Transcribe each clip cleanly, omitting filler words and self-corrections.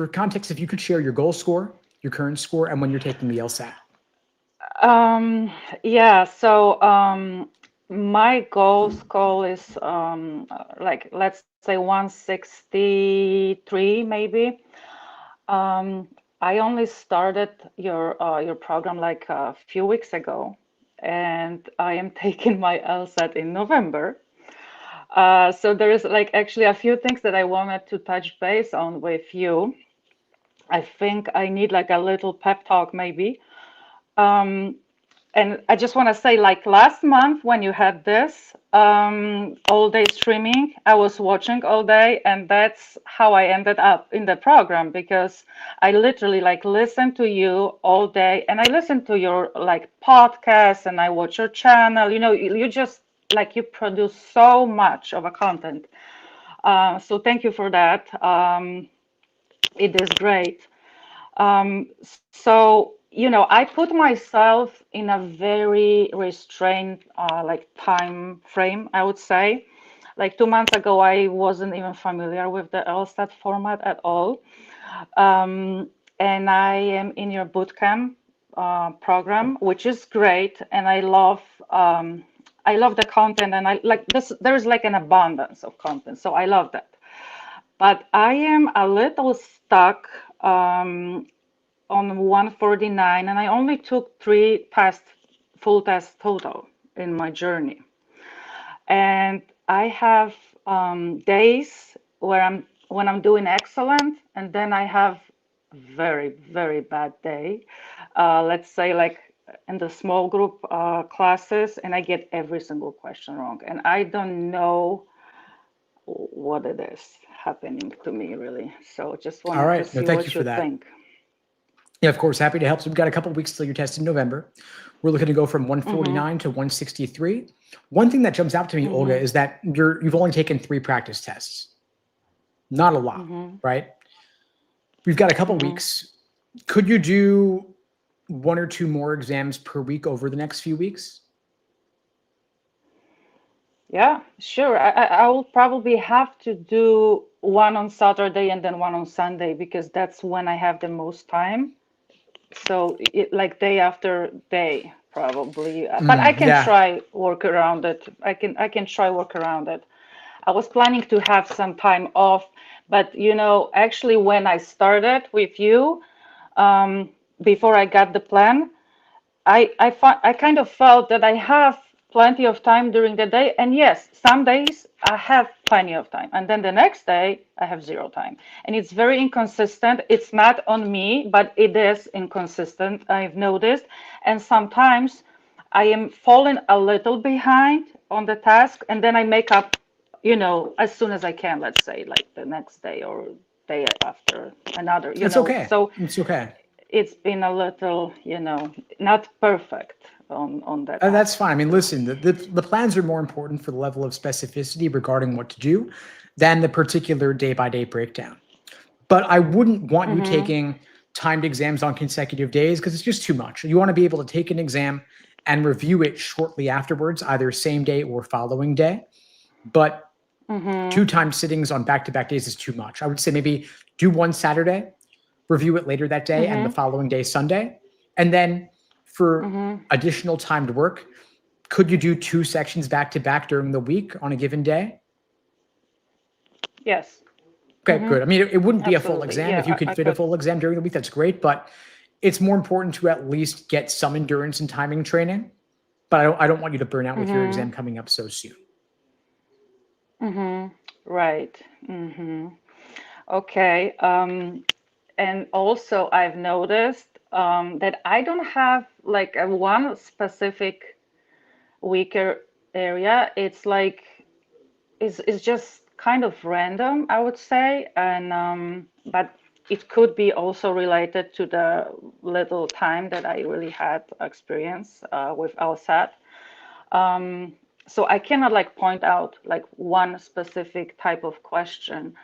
for context, if you could share your goal score, your current score, and when you're taking the LSAT. Yeah, so my goal is like let's say 163 maybe. Um, I only started your program like a few weeks ago, and I am taking my LSAT in November. So there is like actually a few things that I wanted to touch base on with you. I think I need like a little pep talk maybe. Um, and I just want to say, like last month when you had this all day streaming, I was watching all day, and that's how I ended up in the program because I literally like listened to you all day, and I listened to your like podcast, and I watch your channel. You know, you just like you produce so much of a content. So thank you for that. It is great. So, you know, I put myself in a very restrained like time frame, I would say. Like 2 months ago, I wasn't even familiar with the LSAT format at all. Um, and I am in your bootcamp program, which is great. And I love the content, and I like this. There's like an abundance of content, so I love that. But I am a little stuck on 149, and I only took three full tests total in my journey. And I have days where I'm doing excellent, and then I have very, very bad day. Let's say like in the small group classes, and I get every single question wrong, and I don't know what it is happening to me really. So just All wanted to right. No, see thank you what for you that. think. Yeah, of course, happy to help. So we've got a couple of weeks till your test in November. We're looking to go from Mm-hmm. 149 to 163. One thing that jumps out to me, Olga, Mm-hmm. is that you've only taken 3 practice tests. Not a lot, Mm-hmm. right? We've got a couple Mm-hmm. weeks. Could you do 1 or 2 more exams per week over the next few weeks? Yeah, sure. I will probably have to do one on Saturday and then one on Sunday because that's when I have the most time. So it like day after day probably. But I can Yeah. try work around it. I can try work around it. I was planning to have some time off, but you know, actually when I started with you, before I got the plan, I kind of felt that I have plenty of time during the day. And yes, some days I have plenty of time. And then the next day I have zero time. And it's very inconsistent. It's not on me, but it is inconsistent, I've noticed. And sometimes I am falling a little behind on the task, and then I make up, you know, as soon as I can, let's say like the next day or day after another, you It's know. okay. So It's okay. it's been a little, you know, not perfect on that That's fine. I aspect mean, too. listen, the plans are more important for the level of specificity regarding what to do than the particular day by day breakdown. But I wouldn't want you Mm-hmm. taking timed exams on consecutive days because it's just too much. You want to be able to take an exam and review it shortly afterwards, either same day or following day. But Mm-hmm. 2 timed sittings on back to back days is too much. I would say maybe do one Saturday, review it later that day, and the Mm-hmm. following day, Sunday. And then for Mm-hmm. additional timed work, could you do 2 sections back to back during the week on a given day? Yes. Okay, Mm-hmm. good. I mean, it wouldn't be a full Absolutely. exam. Yeah, If you could I fit a could. full exam during the week, that's great. But it's more important to at least get some endurance and timing training. But I don't want you to burn out with your Mm-hmm. exam coming up so soon. Mm-hmm. Right. Mm-hmm. Okay. And also I've noticed that I don't have like a one specific weaker area. It's like is just kind of random, I would say, and but it could be also related to the little time that I really had experience with LSAT. So I cannot like point out like one specific type of question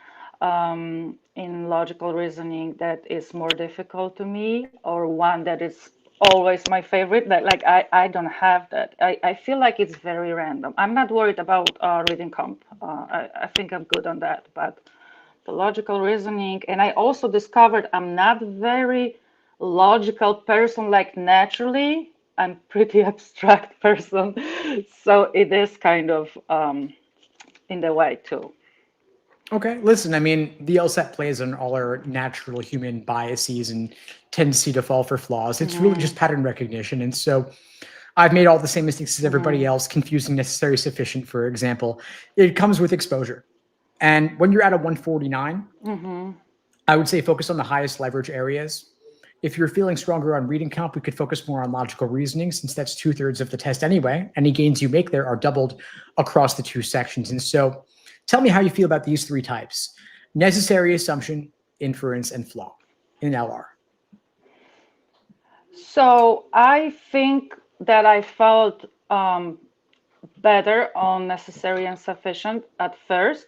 in logical reasoning that is more difficult to me, or one that is always my favorite. That like I don't have that. I feel like it's very random. I'm not worried about reading comp. I think I'm good on that, but the logical reasoning. And I also discovered I'm not very logical person, like naturally. I'm pretty abstract person. So it is kind of in the way too. Okay, listen, I mean, the LSAT plays on all our natural human biases and tendency to fall for flaws. It's really just pattern recognition. And so I've made all the same mistakes as everybody else, confusing necessary sufficient, for example. It comes with exposure. And when you're at a 149, I would say focus on the highest leverage areas. If you're feeling stronger on reading count, we could focus more on logical reasoning, since that's 2/3 of the test anyway. Any gains you make there are doubled across the two sections. And so tell me how you feel about these three types: necessary assumption, inference, and flaw in LR. So I think that I felt better on necessary and sufficient at first.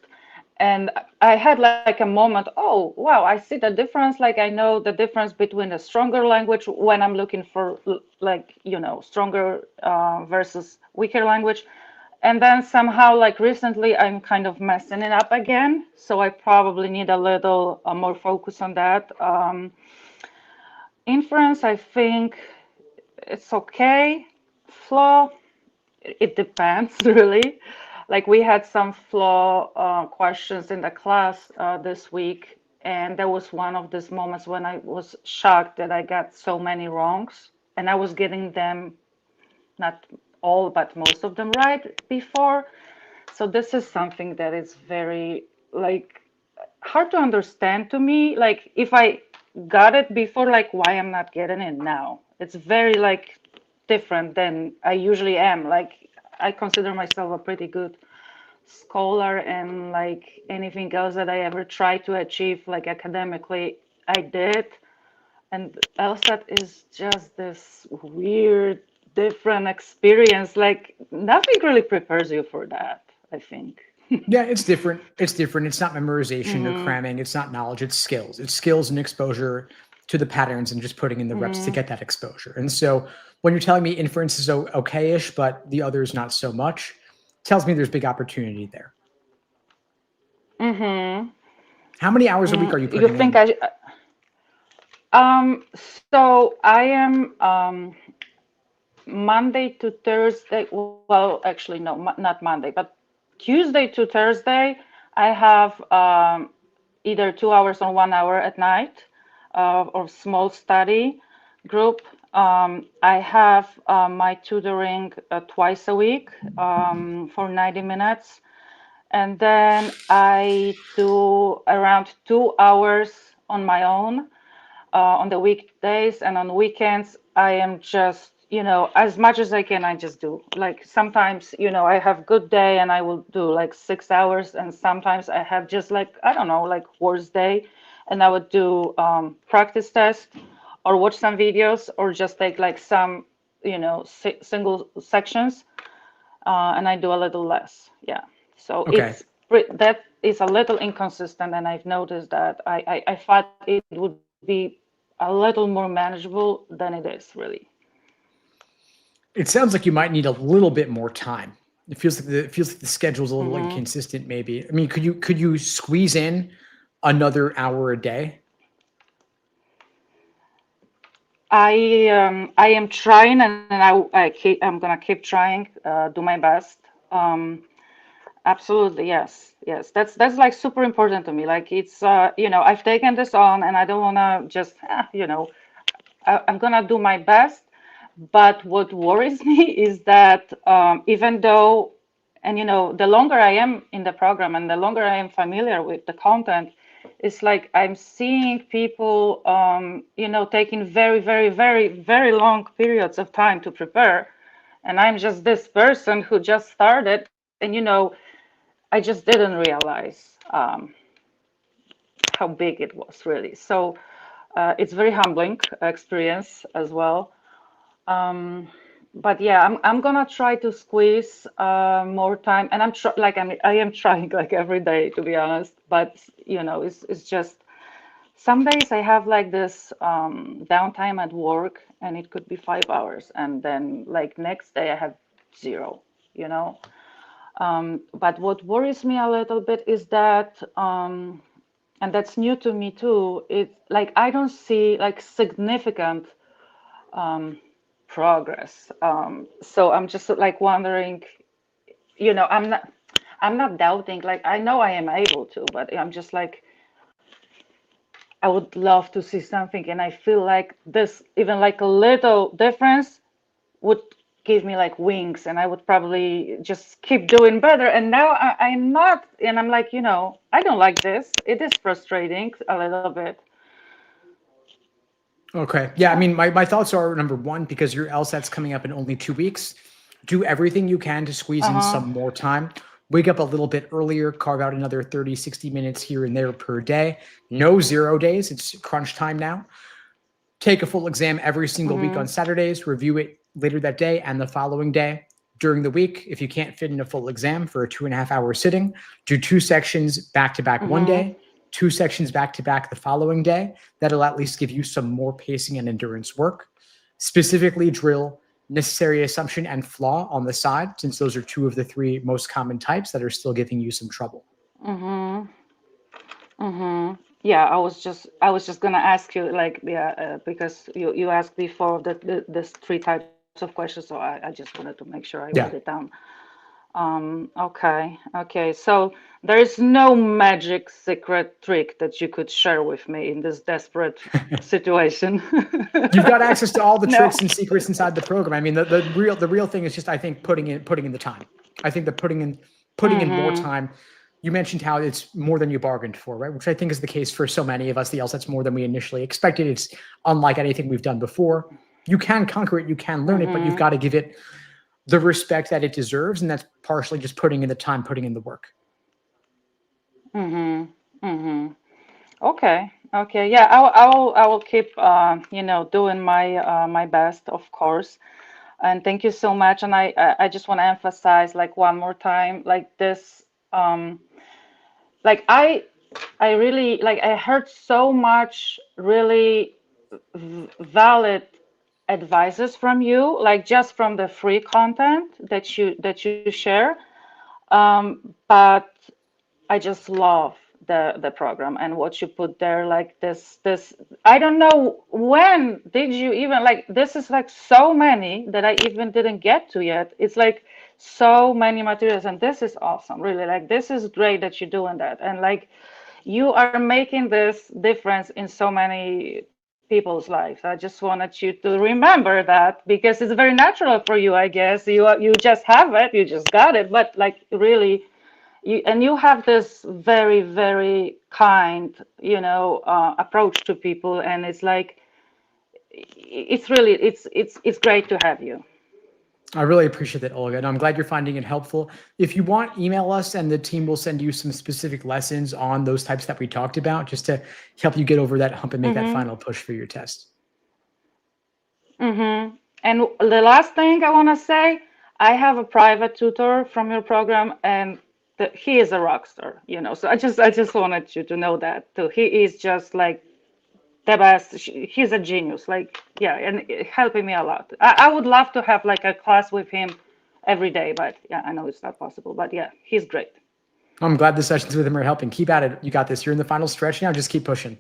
And I had like a moment, oh, wow, I see the difference. Like I know the difference between a stronger language when I'm looking for like, stronger versus weaker language. And then somehow like recently I'm kind of messing it up again. So I probably need a little more focus on that. Inference, I think it's okay. Flaw, it depends really. Like we had some flaw questions in the class this week, and there was one of these moments when I was shocked that I got so many wrongs, and I was getting them, not all, but most of them right before. So this is something that is very like hard to understand to me. Like if I got it before, like why I'm not getting it now. It's very like different than I usually am. Like I consider myself a pretty good scholar, and like anything else that I ever tried to achieve like academically, I did. And LSAT is just this weird, different experience. Like nothing really prepares you for that, I think. Yeah, it's different. It's different. It's not memorization or cramming. It's not knowledge. It's skills. It's skills and exposure to the patterns and just putting in the reps to get that exposure. And so when you're telling me inference is okay-ish, but the others not so much, tells me there's big opportunity there. Mm-hmm. How many hours a week are you You putting think in? I, so I am Monday to Thursday. Well, actually, no, not Monday, but Tuesday to Thursday, I have either 2 hours or 1 hour at night or small study group. I have my tutoring twice a week for 90 minutes. And then I do around 2 hours on my own on the weekdays, and on weekends I am just, as much as I can, I just do. Like sometimes, I have good day and I will do like 6 hours, and sometimes I have just like, I don't know, like worst day, and I would do practice test or watch some videos or just take like some, single sections, and I do a little less. Yeah. So Okay. that is a little inconsistent, and I've noticed that I thought it would be a little more manageable than it is really. It sounds like you might need a little bit more time. It feels like the schedule's a little inconsistent, maybe. I mean, could you squeeze in another hour a day? I am trying, and I'm gonna keep trying, do my best. Um, Absolutely, yes, yes. That's like super important to me. Like it's I've taken this on, and I don't wanna just I'm gonna do my best. But what worries me is that even though, and the longer I am in the program and the longer I am familiar with the content, it's like I'm seeing people, taking very, very, very, very long periods of time to prepare. And I'm just this person who just started, and I just didn't realize how big it was really. So it's very humbling experience as well. But yeah, I'm gonna try to squeeze more time, and I am trying like every day to be honest. But it's just some days I have like this downtime at work, and it could be 5 hours, and then like next day I have zero. You know. But what worries me a little bit is that and that's new to me too. It's like I don't see like significant progress. So I'm just like wondering, I'm not doubting, like I know I am able to, but I'm just like I would love to see something, and I feel like this, even like a little difference, would give me like wings, and I would probably just keep doing better. And now I'm not, and I'm like, I don't like this. It is frustrating a little bit. Okay. Yeah. I Yeah. mean, my thoughts are number one, because your LSAT's coming up in only 2 weeks, do everything you can to squeeze in Uh-huh. some more time. Wake up a little bit earlier, carve out another 30, 60 minutes here and there per day. No 0 days. It's crunch time now. Take a full exam every single week on Mm-hmm. Saturdays, review it later that day and the following day. During the week, if you can't fit in a full exam for a 2.5 hour sitting, do 2 sections back to back one Mm-hmm. day, 2 sections back to back the following day. That'll at least give you some more pacing and endurance work. Specifically, drill necessary assumption and flaw on the side, since those are two of the three most common types that are still giving you some trouble. Mm-hmm. Mm-hmm. Yeah, I was just gonna ask you, like, yeah, because you asked before this three types of questions, so I just wanted to make sure I wrote it Yeah. down. Okay. So there is no magic secret trick that you could share with me in this desperate situation. You've got access to all the No. tricks and secrets inside the program. I mean, the real thing is just, I think, putting in the time. I think that putting in more Mm-hmm. time. You mentioned how it's more than you bargained for, right? Which I think is the case for so many of us. The LSAT's more than we initially expected. It's unlike anything we've done before. You can conquer it, you can learn it, but you've Mm-hmm. got to give it the respect that it deserves, and that's partially just putting in the time, putting in the work. Mm-hmm. Mm-hmm. Okay. Yeah, I will keep doing my best, of course. And thank you so much. And I just want to emphasize like one more time, like this, like I really like I heard so much really valid advices from you, like just from the free content that you share. But I just love the program and what you put there. Like this. I don't know, when did you even, like, this is like so many that I even didn't get to yet. It's like so many materials, and this is awesome. Really, like, this is great that you're doing that, and like you are making this difference in so many people's lives. I just wanted you to remember that, because it's very natural for you, I guess. You just have it, you just got it, but like really, you have this very, very kind, approach to people, and it's like it's really it's great to have you. I really appreciate that, Olga, and I'm glad you're finding it helpful. If you want, email us and the team will send you some specific lessons on those types that we talked about, just to help you get over that hump and make that Mm-hmm. final push for your test. Mm-hmm. And the last thing I want to say, I have a private tutor from your program, and he is a rock star. So I just wanted you to know that too. He is just like the best. He's a genius. Like, yeah, and helping me a lot. I would love to have like a class with him every day, but yeah, I know it's not possible. But yeah, he's great. I'm glad the sessions with him are helping. Keep at it. You got this. You're in the final stretch now. Just keep pushing.